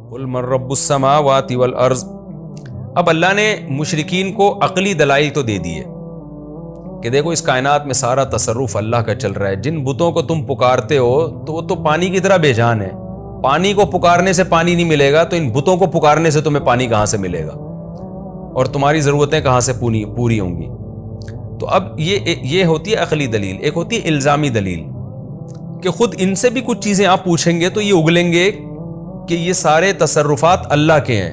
قل من رب السماوات والارض. اب اللہ نے مشرکین کو عقلی دلائل تو دے دیے کہ دیکھو اس کائنات میں سارا تصرف اللہ کا چل رہا ہے. جن بتوں کو تم پکارتے ہو تو وہ تو پانی کی طرح بے جان ہے. پانی کو پکارنے سے پانی نہیں ملے گا تو ان بتوں کو پکارنے سے تمہیں پانی کہاں سے ملے گا اور تمہاری ضرورتیں کہاں سے پوری ہوں گی. تو اب یہ ہوتی ہے عقلی دلیل. ایک ہوتی ہے الزامی دلیل کہ خود ان سے بھی کچھ چیزیں آپ پوچھیں گے تو یہ اگلیں گے کہ یہ سارے تصرفات اللہ کے ہیں.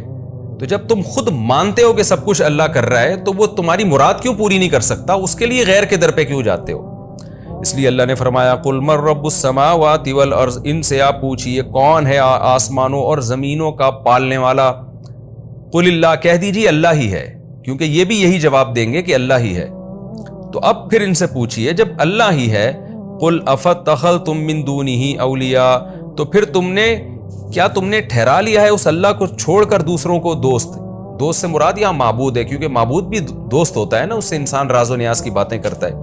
تو جب تم خود مانتے ہو کہ سب کچھ اللہ کر رہا ہے تو وہ تمہاری مراد کیوں پوری نہیں کر سکتا؟ اس کے لیے غیر کے در پہ کیوں جاتے ہو؟ اس لیے اللہ نے فرمایا قل من رب السماوات والارض. ان سے آپ پوچھئے کون ہے آسمانوں اور زمینوں کا پالنے والا. قل اللہ، کہہ دیجیے اللہ ہی ہے، کیونکہ یہ بھی یہی جواب دیں گے کہ اللہ ہی ہے. تو اب پھر ان سے پوچھئے جب اللہ ہی ہے قل افتخذتم من دونہ اولیاء، تو پھر کیا تم نے ٹھہرا لیا ہے اس اللہ کو چھوڑ کر دوسروں کو دوست؟ دوست سے مراد یہاں معبود ہے، کیونکہ معبود بھی دوست ہوتا ہے نا، اس سے انسان راز و نیاز کی باتیں کرتا ہے.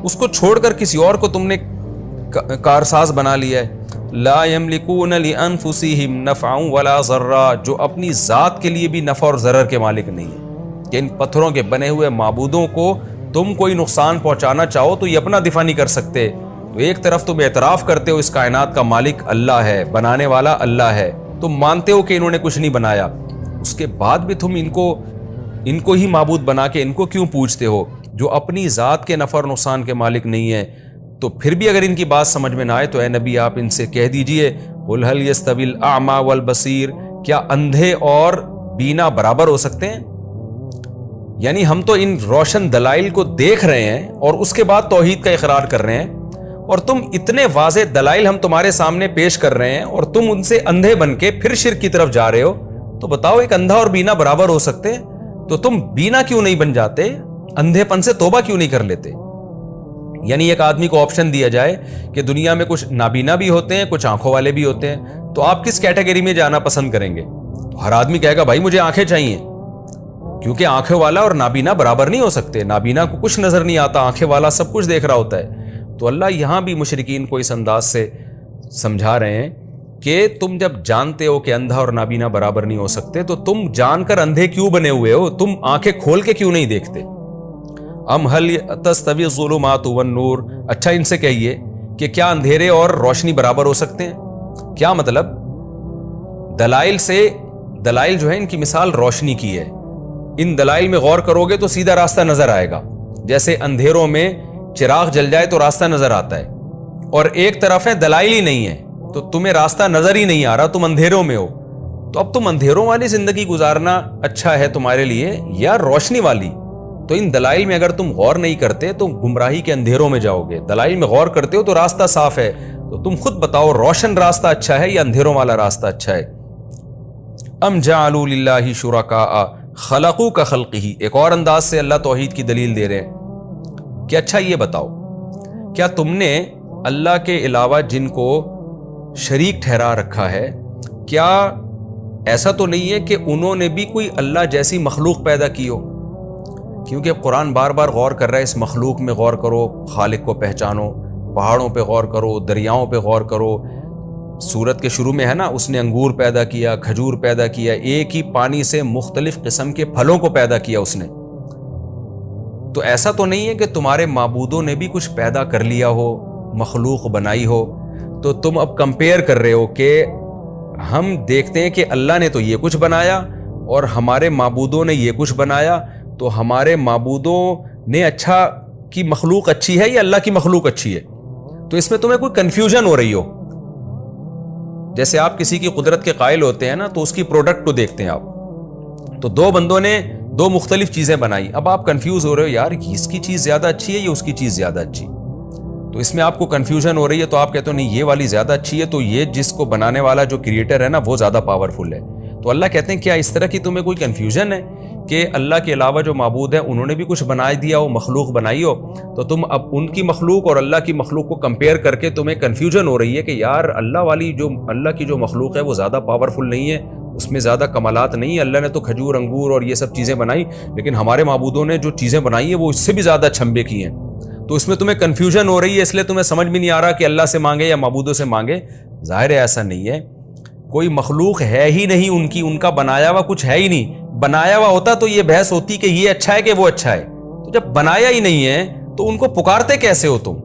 اس کو چھوڑ کر کسی اور کو تم نے کارساز بنا لیا ہے. لا یملکون لانفسہم نفعا ولا ضرا، جو اپنی ذات کے لیے بھی نفع اور ضرر کے مالک نہیں ہے. کہ ان پتھروں کے بنے ہوئے معبودوں کو تم کوئی نقصان پہنچانا چاہو تو یہ اپنا دفاع نہیں کر سکتے. تو ایک طرف تم اعتراف کرتے ہو اس کائنات کا مالک اللہ ہے، بنانے والا اللہ ہے، تم مانتے ہو کہ انہوں نے کچھ نہیں بنایا، اس کے بعد بھی تم ان کو ہی معبود بنا کے ان کو کیوں پوجتے ہو جو اپنی ذات کے نفع اور نقصان کے مالک نہیں ہے؟ تو پھر بھی اگر ان کی بات سمجھ میں نہ آئے تو اے نبی آپ ان سے کہہ دیجئے قل هل يستوي الاعمى والبصير، کیا اندھے اور بینا برابر ہو سکتے ہیں؟ یعنی ہم تو ان روشن دلائل کو دیکھ رہے ہیں اور اس کے بعد توحید کا اقرار کر رہے ہیں، اور تم اتنے واضح دلائل ہم تمہارے سامنے پیش کر رہے ہیں اور تم ان سے اندھے بن کے پھر شرک کی طرف جا رہے ہو. تو بتاؤ ایک اندھا اور بینا برابر ہو سکتے ہیں؟ تو تم بینا کیوں نہیں بن جاتے؟ اندھے پن سے توبہ کیوں نہیں کر لیتے؟ یعنی ایک آدمی کو آپشن دیا جائے کہ دنیا میں کچھ نابینا بھی ہوتے ہیں، کچھ آنکھوں والے بھی ہوتے ہیں، تو آپ کس کیٹیگری میں جانا پسند کریں گے؟ تو ہر آدمی کہے گا بھائی مجھے آنکھیں چاہیے، کیونکہ آنکھوں والا اور نابینا برابر نہیں ہو سکتے. نابینا کو کچھ نظر نہیں آتا، آنکھیں والا سب کچھ دیکھ رہا ہوتا ہے. تو اللہ یہاں بھی مشرکین کو اس انداز سے سمجھا رہے ہیں کہ تم جب جانتے ہو کہ اندھا اور نابینا برابر نہیں ہو سکتے تو تم جان کر اندھے کیوں بنے ہوئے ہو؟ تم آنکھیں کھول کے کیوں نہیں دیکھتے؟ ام هل تستوی الظلمات والنور، اچھا ان سے کہیے کہ کیا اندھیرے اور روشنی برابر ہو سکتے ہیں؟ کیا مطلب؟ دلائل جو ہے ان کی مثال روشنی کی ہے. ان دلائل میں غور کرو گے تو سیدھا راستہ نظر آئے گا. جیسے اندھیروں میں چراغ جل جائے تو راستہ نظر آتا ہے، اور ایک طرف ہے دلائل ہی نہیں ہے تو تمہیں راستہ نظر ہی نہیں آ رہا، تم اندھیروں میں ہو. تو اب تم اندھیروں والی زندگی گزارنا اچھا ہے تمہارے لیے یا روشنی والی؟ تو ان دلائل میں اگر تم غور نہیں کرتے تو گمراہی کے اندھیروں میں جاؤ گے. دلائل میں غور کرتے ہو تو راستہ صاف ہے. تو تم خود بتاؤ روشن راستہ اچھا ہے یا اندھیروں والا راستہ اچھا ہے؟ ام جعلوا للہ شرکاء خلقوا کخلقہ. ایک اور انداز سے اللہ توحید کی دلیل دے رہے ہیں کہ اچھا یہ بتاؤ کیا تم نے اللہ کے علاوہ جن کو شریک ٹھہرا رکھا ہے، کیا ایسا تو نہیں ہے کہ انہوں نے بھی کوئی اللہ جیسی مخلوق پیدا کی ہو؟ کیونکہ قرآن بار بار غور کر رہا ہے اس مخلوق میں غور کرو، خالق کو پہچانو. پہاڑوں پہ غور کرو، دریاؤں پہ غور کرو. سورت کے شروع میں ہے نا، اس نے انگور پیدا کیا، کھجور پیدا کیا، ایک ہی پانی سے مختلف قسم کے پھلوں کو پیدا کیا اس نے. تو ایسا تو نہیں ہے کہ تمہارے معبودوں نے بھی کچھ پیدا کر لیا ہو، مخلوق بنائی ہو؟ تو تم اب کمپیئر کر رہے ہو کہ ہم دیکھتے ہیں کہ اللہ نے تو یہ کچھ بنایا اور ہمارے معبودوں نے یہ کچھ بنایا، تو ہمارے معبودوں نے اچھا کی مخلوق اچھی ہے یا اللہ کی مخلوق اچھی ہے؟ تو اس میں تمہیں کوئی کنفیوژن ہو رہی ہو. جیسے آپ کسی کی قدرت کے قائل ہوتے ہیں نا تو اس کی پروڈکٹ کو دیکھتے ہیں آپ. تو دو بندوں نے دو مختلف چیزیں بنائی، اب آپ کنفیوز ہو رہے ہو یار اس کی چیز زیادہ اچھی ہے یا اس کی چیز زیادہ اچھی. تو اس میں آپ کو کنفیوژن ہو رہی ہے تو آپ کہتے ہو نہیں یہ والی زیادہ اچھی ہے، تو یہ جس کو بنانے والا جو کریٹر ہے نا وہ زیادہ پاورفل ہے. تو اللہ کہتے ہیں کیا اس طرح کی تمہیں کوئی کنفیوژن ہے کہ اللہ کے علاوہ جو معبود ہیں انہوں نے بھی کچھ بنا دیا ہو، مخلوق بنائی ہو، تو تم اب ان کی مخلوق اور اللہ کی مخلوق کو کمپیئر کر کے تمہیں کنفیوژن ہو رہی ہے کہ یار اللہ کی جو مخلوق ہے وہ زیادہ پاورفل نہیں ہے، اس میں زیادہ کمالات نہیں ہے. اللہ نے تو کھجور، انگور اور یہ سب چیزیں بنائی، لیکن ہمارے معبودوں نے جو چیزیں بنائی ہیں وہ اس سے بھی زیادہ چھمبے کی ہیں. تو اس میں تمہیں کنفیوژن ہو رہی ہے، اس لیے تمہیں سمجھ بھی نہیں آ رہا کہ اللہ سے مانگے یا معبودوں سے مانگے. ظاہر ہے ایسا نہیں ہے. کوئی مخلوق ہے ہی نہیں ان کی، ان کا بنایا ہوا کچھ ہے ہی نہیں. بنایا ہوا ہوتا تو یہ بحث ہوتی کہ یہ اچھا ہے کہ وہ اچھا ہے. تو جب بنایا ہی نہیں ہے تو ان کو پکارتے کیسے ہو تم؟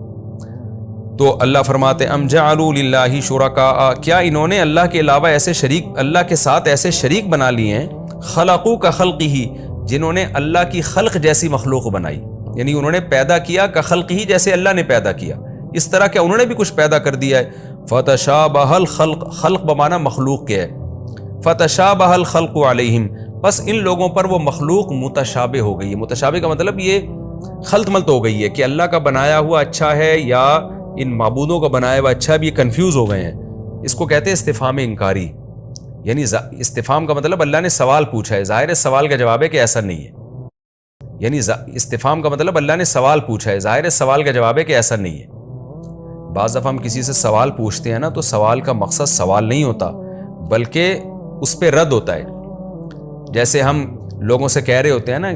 تو اللہ فرماتے ام جعلوا للہ شرکاء، کیا انہوں نے اللہ کے علاوہ ایسے شریک، اللہ کے ساتھ ایسے شریک بنا لیے ہیں، خلقوا کخلقہ، جنہوں نے اللہ کی خلق جیسی مخلوق بنائی، یعنی انہوں نے پیدا کیا کخلقہ، جیسے اللہ نے پیدا کیا اس طرح کیا انہوں نے بھی کچھ پیدا کر دیا ہے. فتشابہ الخلق، خلق بمانا مخلوق کے ہے، فتشابہ الخلق علیہم، بس ان لوگوں پر وہ مخلوق متشابہ ہو گئی ہے. متشابہ کا مطلب یہ خلط ملط ہو گئی ہے کہ اللہ کا بنایا ہوا اچھا ہے یا ان معبودوں کا بنایا ہوا اچھا، بھی یہ کنفیوز ہو گئے ہیں. اس کو کہتے ہیں استفہام انکاری، یعنی استفہام کا مطلب اللہ نے سوال پوچھا ہے، ظاہر ہے سوال کا جواب ہے کہ ایسا نہیں ہے. یعنی استفہام کا مطلب اللہ نے سوال پوچھا ہے، ظاہر ہے سوال کا جواب ہے کہ ایسا نہیں ہے. بعض دفعہ ہم کسی سے سوال پوچھتے ہیں نا تو سوال کا مقصد سوال نہیں ہوتا بلکہ اس پہ رد ہوتا ہے. جیسے ہم لوگوں سے کہہ رہے ہوتے ہیں نا،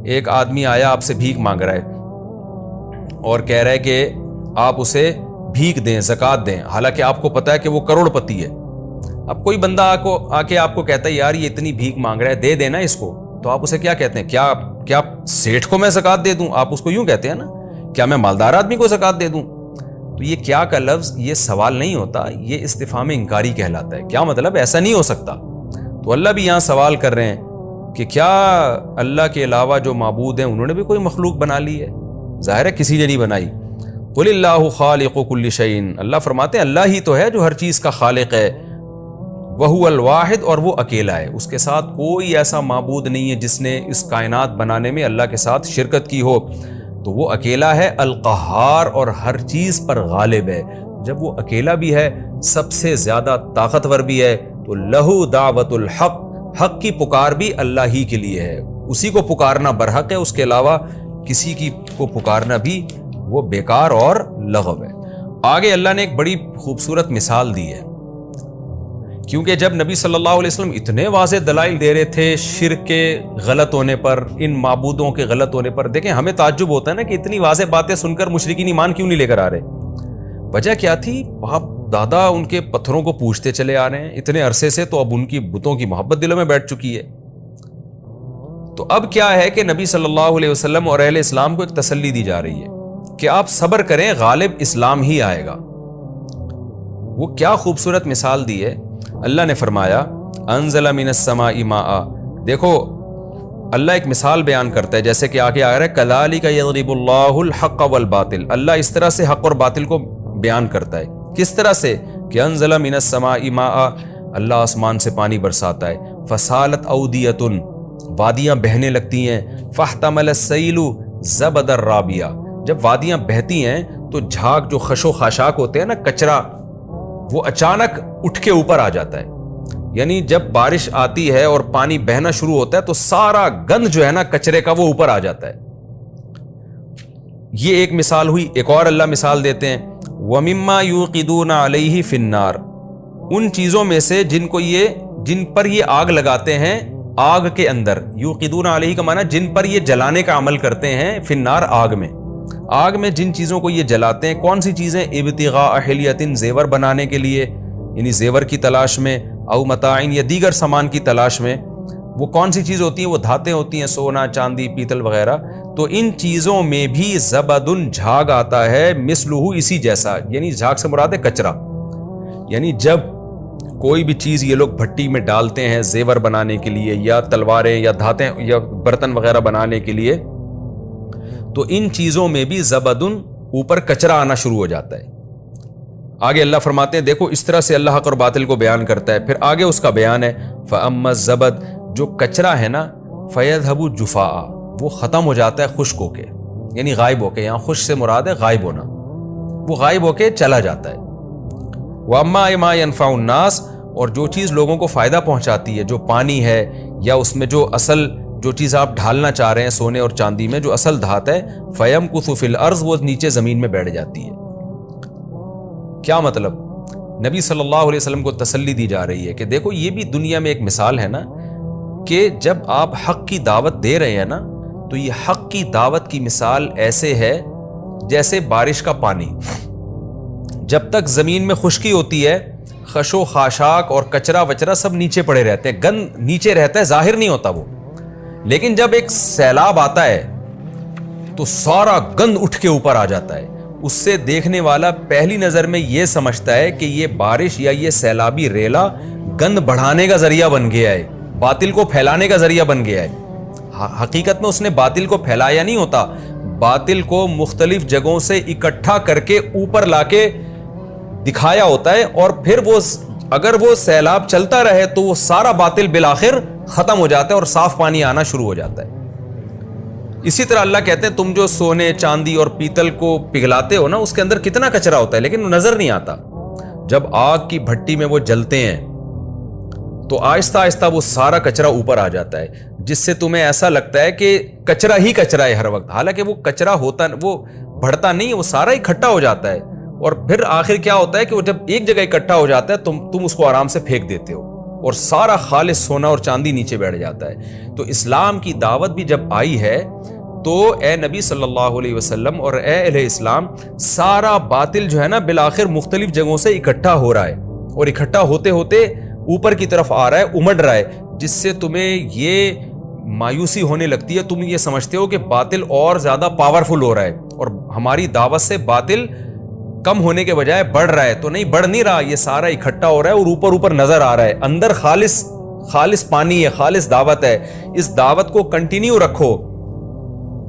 ایک آدمی آیا آپ سے بھیک مانگ رہا ہے اور کہہ رہا ہے کہ آپ اسے بھیک دیں، زکوٰۃ دیں، حالانکہ آپ کو پتا ہے کہ وہ کروڑ پتی ہے. اب کوئی بندہ آ کے آپ کو کہتا ہے یار یہ اتنی بھیک مانگ رہا ہے، دے دینا اس کو، تو آپ اسے کیا کہتے ہیں؟ کیا سیٹھ کو میں زکوٰۃ دے دوں؟ آپ اس کو یوں کہتے ہیں نا، کیا میں مالدار آدمی کو زکوٰۃ دے دوں؟ تو یہ کیا کا لفظ یہ سوال نہیں ہوتا، یہ استفہام انکاری کہلاتا ہے. کیا مطلب؟ ایسا نہیں ہو سکتا. تو اللہ بھی یہاں سوال کر رہے ہیں کہ کیا اللہ کے علاوہ جو معبود ہیں انہوں نے بھی کوئی مخلوق بنا لی ہے؟ ظاہر ہے کسی نے نہیں بنائی. قل اللہ خالق کل شیء، اللہ فرماتے ہیں اللہ ہی تو ہے جو ہر چیز کا خالق ہے. وہو الواحد، اور وہ اکیلا ہے، اس کے ساتھ کوئی ایسا معبود نہیں ہے جس نے اس کائنات بنانے میں اللہ کے ساتھ شرکت کی ہو. تو وہ اکیلا ہے، القہار، اور ہر چیز پر غالب ہے. جب وہ اکیلا بھی ہے، سب سے زیادہ طاقتور بھی ہے، تو لہو دعوت الحق، حق کی پکار بھی اللہ ہی کے لیے ہے، اسی کو پکارنا برحق ہے، اس کے علاوہ کسی کی کو پکارنا بھی وہ بیکار اور لغو ہے. آگے اللہ نے ایک بڑی خوبصورت مثال دی ہے، کیونکہ جب نبی صلی اللہ علیہ وسلم اتنے واضح دلائل دے رہے تھے شرک کے غلط ہونے پر، ان معبودوں کے غلط ہونے پر، دیکھیں ہمیں تعجب ہوتا ہے نا کہ اتنی واضح باتیں سن کر مشرکین ایمان کیوں نہیں لے کر آ رہے. وجہ کیا تھی؟ باپ دادا ان کے پتھروں کو پوجتے چلے آ رہے ہیں اتنے عرصے سے، تو اب ان کی بتوں کی محبت دلوں میں بیٹھ چکی ہے. تو اب کیا ہے کہ نبی صلی اللہ علیہ وسلم اور اہل اسلام کو ایک تسلی دی جا رہی ہے کہ آپ صبر کریں، غالب اسلام ہی آئے گا. وہ کیا خوبصورت مثال دی ہے. اللہ نے فرمایا انزل من السماء ماء، دیکھو اللہ ایک مثال بیان کرتا ہے، جیسے کہ آگے آ رہا ہے کذالک یضرب اللہ الحق والباطل، اللہ اس طرح سے حق اور باطل کو بیان کرتا ہے. کس طرح سے؟ کہ انزل من السماء ماء، اللہ آسمان سے پانی برساتا ہے، فسالت اودیۃ، وادیاں بہنے لگتی ہیں، فاحتمل السیل زبد الرابیہ، جب وادیاں بہتی ہیں تو جھاگ جو خشو خاشاک ہوتے ہیں نا، کچرا، وہ اچانک اٹھ کے اوپر آ جاتا ہے. یعنی جب بارش آتی ہے اور پانی بہنا شروع ہوتا ہے تو سارا گند جو ہے نا کچرے کا، وہ اوپر آ جاتا ہے. یہ ایک مثال ہوئی. ایک اور اللہ مثال دیتے ہیں وَمِمَّا يُوقِدُونَ عَلَيْهِ فِي النَّارِ، ان چیزوں میں سے جن پر یہ آگ لگاتے ہیں آگ کے اندر. یوقدون علیہ کا معنی جن پر یہ جلانے کا عمل کرتے ہیں، فی النار، آگ میں. آگ میں جن چیزوں کو یہ جلاتے ہیں، کون سی چیزیں؟ ابتغاء حلیۃ، زیور بنانے کے لیے، یعنی زیور کی تلاش میں، او متاع، یا دیگر سامان کی تلاش میں. وہ کون سی چیز ہوتی ہیں؟ وہ دھاتیں ہوتی ہیں، سونا، چاندی، پیتل وغیرہ. تو ان چیزوں میں بھی زبدن، جھاگ آتا ہے، مثلہ، اسی جیسا. یعنی جھاگ سے مراد ہے کچرا. یعنی جب کوئی بھی چیز یہ لوگ بھٹی میں ڈالتے ہیں زیور بنانے کے لیے، یا تلواریں یا دھاتیں یا برتن وغیرہ بنانے کے لیے، تو ان چیزوں میں بھی زبدن، اوپر کچرا آنا شروع ہو جاتا ہے. آگے اللہ فرماتے ہیں دیکھو اس طرح سے اللہ حق اور باطل کو بیان کرتا ہے. پھر آگے اس کا بیان ہے فَأَمَّا الزَّبَدُ، جو کچرا ہے نا، فَيَذْهَبُ جُفَاءً، وہ ختم ہو جاتا ہے خشک ہو کے، یعنی غائب ہو کے. یہاں خشک سے مراد ہے غائب ہونا، وہ غائب ہو کے چلا جاتا ہے. وَأَمَّا مَا يَنْفَعُ النَّاسَ، اور جو چیز لوگوں کو فائدہ پہنچاتی ہے، جو پانی ہے، یا اس میں جو اصل جو چیز آپ ڈھالنا چاہ رہے ہیں سونے اور چاندی میں، جو اصل دھات ہے، فَيَمْكُثُ فِي الْأَرْضِ، وہ نیچے زمین میں بیٹھ جاتی ہے. کیا مطلب؟ نبی صلی اللہ علیہ وسلم کو تسلی دی جا رہی ہے کہ دیکھو یہ بھی دنیا میں ایک مثال ہے نا، کہ جب آپ حق کی دعوت دے رہے ہیں نا، تو یہ حق کی دعوت کی مثال ایسے ہے جیسے بارش کا پانی. جب تک زمین میں خشکی ہوتی ہے، خش و خاشاک اور کچرا وچرا سب نیچے پڑے رہتے ہیں, گند نیچے رہتا ہے, ظاہر نہیں ہوتا وہ. لیکن جب ایک سیلاب آتا ہے تو سارا گند اٹھ کے اوپر آ جاتا ہے. اس سے دیکھنے والا پہلی نظر میں یہ سمجھتا ہے کہ یہ بارش یا یہ سیلابی ریلا گند بڑھانے کا ذریعہ بن گیا ہے, باطل کو پھیلانے کا ذریعہ بن گیا ہے. حقیقت میں اس نے باطل کو پھیلایا نہیں ہوتا, باطل کو مختلف جگہوں سے اکٹھا کر کے اوپر لا کے دکھایا ہوتا ہے, اور پھر وہ اگر وہ سیلاب چلتا رہے تو وہ سارا باطل بالآخر ختم ہو جاتا ہے اور صاف پانی آنا شروع ہو جاتا ہے. اسی طرح اللہ کہتے ہیں تم جو سونے چاندی اور پیتل کو پگھلاتے ہو نا, اس کے اندر کتنا کچرا ہوتا ہے لیکن وہ نظر نہیں آتا. جب آگ کی بھٹی میں وہ جلتے ہیں تو آہستہ آہستہ وہ سارا کچرا اوپر آ جاتا ہے, جس سے تمہیں ایسا لگتا ہے کہ کچرا ہی کچرا ہے ہر وقت, حالانکہ وہ کچرا ہوتا, وہ بڑھتا نہیں ہے, وہ سارا اکٹھا ہو جاتا ہے. اور پھر آخر کیا ہوتا ہے کہ وہ جب ایک جگہ اکٹھا ہو جاتا ہے تم اس کو آرام سے پھینک دیتے ہو اور سارا خالص سونا اور چاندی نیچے بیٹھ جاتا ہے. تو اسلام کی دعوت بھی جب آئی ہے تو اے نبی صلی اللہ علیہ وسلم اور اے اہل اسلام, سارا باطل جو ہے نا بالآخر مختلف جگہوں سے اکٹھا ہو رہا ہے, اور اکٹھا ہوتے ہوتے اوپر کی طرف آ رہا ہے, امڑ رہا ہے, جس سے تمہیں یہ مایوسی ہونے لگتی ہے, تم یہ سمجھتے ہو کہ باطل اور زیادہ پاورفل ہو رہا ہے اور ہماری دعوت سے باطل کم ہونے کے بجائے بڑھ رہا ہے. تو نہیں, بڑھ نہیں رہا, یہ سارا اکٹھا ہو رہا ہے اور اوپر نظر آ رہا ہے. اندر خالص پانی ہے, خالص دعوت ہے. اس دعوت کو کنٹینیو رکھو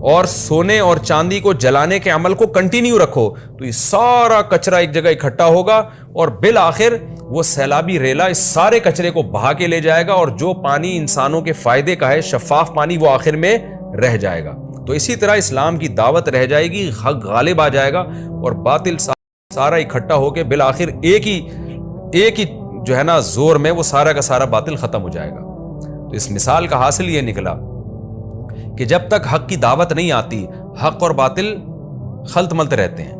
اور سونے اور چاندی کو جلانے کے عمل کو کنٹینیو رکھو, تو یہ سارا کچرا ایک جگہ اکٹھا ہوگا اور بالآخر وہ سیلابی ریلا اس سارے کچرے کو بہا کے لے جائے گا, اور جو پانی انسانوں کے فائدے کا ہے, شفاف پانی, وہ آخر میں رہ جائے گا. تو اسی طرح اسلام کی دعوت رہ جائے گی, حق غالب آ جائے گا اور باطل سارا اکٹھا ہو کے بالآخر ایک ہی جو ہے نا زور میں وہ سارا کا سارا باطل ختم ہو جائے گا. تو اس مثال کا حاصل یہ نکلا کہ جب تک حق کی دعوت نہیں آتی, حق اور باطل خلط ملط رہتے ہیں.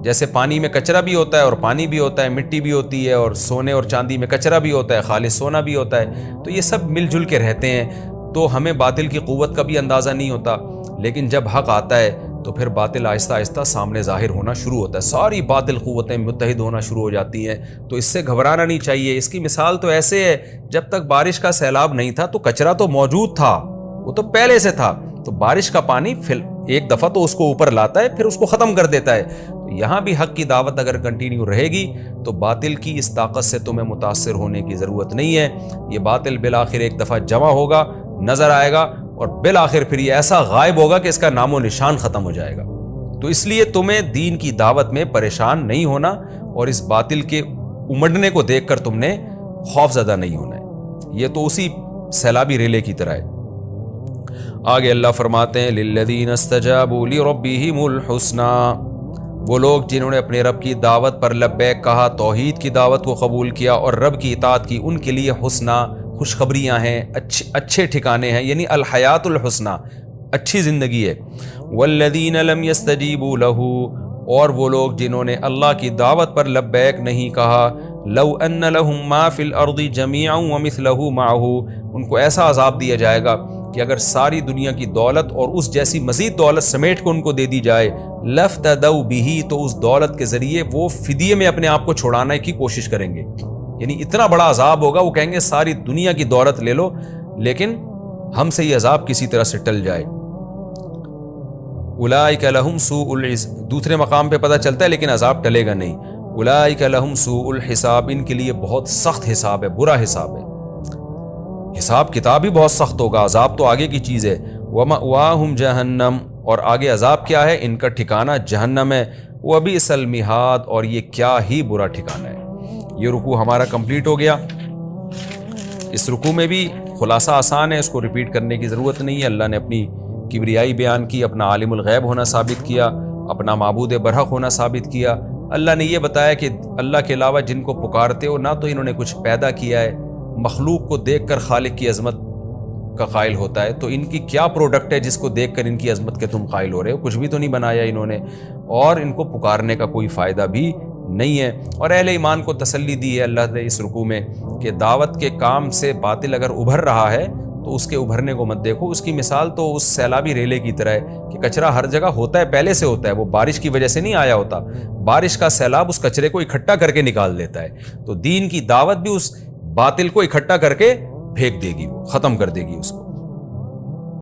جیسے پانی میں کچرا بھی ہوتا ہے اور پانی بھی ہوتا ہے, مٹی بھی ہوتی ہے, اور سونے اور چاندی میں کچرا بھی ہوتا ہے, خالص سونا بھی ہوتا ہے, تو یہ سب مل جل کے رہتے ہیں. تو ہمیں باطل کی قوت کا بھی اندازہ نہیں ہوتا, لیکن جب حق آتا ہے تو پھر باطل آہستہ آہستہ سامنے ظاہر ہونا شروع ہوتا ہے, ساری باطل قوتیں متحد ہونا شروع ہو جاتی ہیں. تو اس سے گھبرانا نہیں چاہیے. اس کی مثال تو ایسے ہے, جب تک بارش کا سیلاب نہیں تھا تو کچرا تو موجود تھا, وہ تو پہلے سے تھا, تو بارش کا پانی ایک دفعہ تو اس کو اوپر لاتا ہے, پھر اس کو ختم کر دیتا ہے. تو یہاں بھی حق کی دعوت اگر کنٹینیو رہے گی تو باطل کی اس طاقت سے تمہیں متاثر ہونے کی ضرورت نہیں ہے. یہ باطل بالآخر ایک دفعہ جمع ہوگا, نظر آئے گا, اور بالآخر پھر یہ ایسا غائب ہوگا کہ اس کا نام و نشان ختم ہو جائے گا. تو اس لیے تمہیں دین کی دعوت میں پریشان نہیں ہونا, اور اس باطل کے امڑنے کو دیکھ کر تم نے خوف زدہ نہیں ہونا ہے. یہ تو اسی سیلابی ریلے کی طرح ہے. آگے اللہ فرماتے ہیں للذین استجابوا لربہم الحسنی, وہ لوگ جنہوں نے اپنے رب کی دعوت پر لبیک کہا, توحید کی دعوت کو قبول کیا اور رب کی اطاعت کی, ان کے لیے حسنی خوشخبریاں ہیں, اچھے ٹھکانے ہیں, یعنی الحیات الحسنی, اچھی زندگی ہے. والذین لم یستجیبوا لہ, اور وہ لوگ جنہوں نے اللہ کی دعوت پر لبیک نہیں کہا, لو ان لہم ما فی الارض جمیعا ومثلہ معہ, ان کو ایسا عذاب دیا جائے گا کہ اگر ساری دنیا کی دولت اور اس جیسی مزید دولت سمیٹ کو ان کو دے دی جائے, لفتدوا بہ, تو اس دولت کے ذریعے وہ فدیے میں اپنے آپ کو چھڑانے کی کوشش کریں گے. یعنی اتنا بڑا عذاب ہوگا, وہ کہیں گے ساری دنیا کی دولت لے لو لیکن ہم سے یہ عذاب کسی طرح سے ٹل جائے. اولئک لہم سوء العذاب, دوسرے مقام پہ پتہ چلتا ہے لیکن عذاب ٹلے گا نہیں. اولئک لہم سوء الحساب, ان کے لیے بہت سخت حساب ہے, برا حساب ہے, حساب کتاب ہی بہت سخت ہوگا, عذاب تو آگے کی چیز ہے. ومأواہم جہنم, اور آگے عذاب کیا ہے, ان کا ٹھکانہ جہنم ہے. وبئس المہاد, اور یہ کیا ہی برا ٹھکانہ ہے. یہ رکوع ہمارا کمپلیٹ ہو گیا. اس رکوع میں بھی خلاصہ آسان ہے, اس کو ریپیٹ کرنے کی ضرورت نہیں ہے. اللہ نے اپنی کبریائی بیان کی, اپنا عالم الغیب ہونا ثابت کیا, اپنا معبود برحق ہونا ثابت کیا. اللہ نے یہ بتایا کہ اللہ کے علاوہ جن کو پکارتے ہو نہ تو انہوں نے کچھ پیدا کیا ہے, مخلوق کو دیکھ کر خالق کی عظمت کا قائل ہوتا ہے, تو ان کی کیا پروڈکٹ ہے جس کو دیکھ کر ان کی عظمت کے تم قائل ہو رہے ہو, کچھ بھی تو نہیں بنایا انہوں نے, اور ان کو پکارنے کا کوئی فائدہ بھی نہیں ہے. اور اہل ایمان کو تسلی دی ہے اللہ نے اس رکوع میں کہ دعوت کے کام سے باطل اگر ابھر رہا ہے تو اس کے ابھرنے کو مت دیکھو. اس کی مثال تو اس سیلابی ریلے کی طرح ہے کہ کچرا ہر جگہ ہوتا ہے، پہلے سے ہوتا ہے، وہ بارش کی وجہ سے نہیں آیا ہوتا. بارش کا سیلاب اس کچرے کو اکٹھا کر کے نکال دیتا ہے. تو دین کی دعوت بھی اس باطل کو اکٹھا کر کے پھینک دے گی، وہ ختم کر دے گی اس کو.